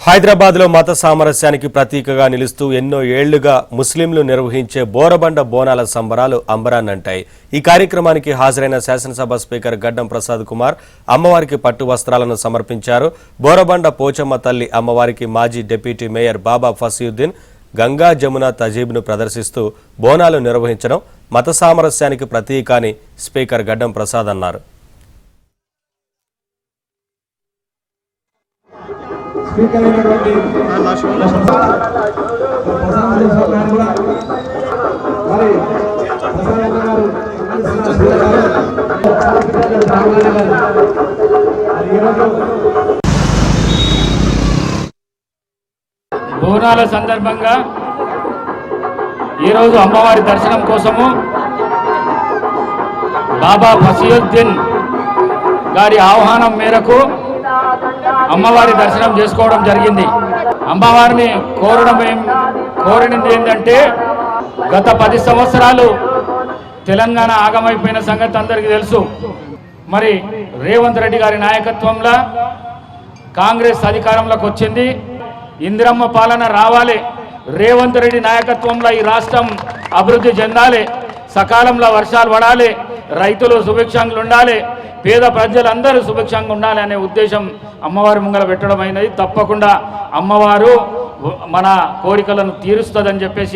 హైదరాబాద్లో మత సామరస్యానికి ప్రతీకగా నిలుస్తూ ఎన్నో ఏళ్లుగా ముస్లింలు నిర్వహించే బోరబండ బోనాల సంబరాలు అంబరాన్నంటాయి। ఈ కార్యక్రమానికి హాజరైన శాసనసభ స్పీకర్ గడ్డం ప్రసాద్ కుమార్ అమ్మవారికి పట్టు వస్త్రాలను సమర్పించారు। బోరబండ పోచమ్మ తల్లి అమ్మవారికి మాజీ డిప్యూటీ మేయర్ బాబా ఫసీయుద్దీన్ గంగా జమున తజీబ్ను ప్రదర్శిస్తూ బోనాలు నిర్వహించడం మత సామరస్యానికి ప్రతీక అని స్పీకర్ గడ్డం ప్రసాద్ అన్నారు। స్పీకర్ అయినటువంటి బోనాల సందర్భంగా ఈరోజు అమ్మవారి దర్శనం కోసము బాబా ఫసీయుద్దీన్ గారి ఆహ్వానం మేరకు అమ్మవారి దర్శనం చేసుకోవడం జరిగింది। అమ్మవారిని కోరినది ఏంటంటే గత 10 సంవత్సరాలు తెలంగాణ ఆగమైపోయిన సంగతి అందరికీ తెలుసు। మరి రేవంత్ రెడ్డి గారి నాయకత్వంలో కాంగ్రెస్ అధికారంలోకి వచ్చింది। ఇందిరమ్మ పాలన రావాలి, రేవంత్ రెడ్డి నాయకత్వంలో ఈ రాష్ట్రం అభివృద్ధి చెందాలి, సకాలంలో వర్షాలు పడాలి, రైతులు సుభిక్షంగా ఉండాలి, పేద ప్రజలందరూ సుభిక్షంగా ఉండాలి అనే ఉద్దేశం అమ్మవారి ముంగల పెట్టడం అయినది। తప్పకుండా అమ్మవారు మన కోరికలను తీరుస్తుందని చెప్పేసి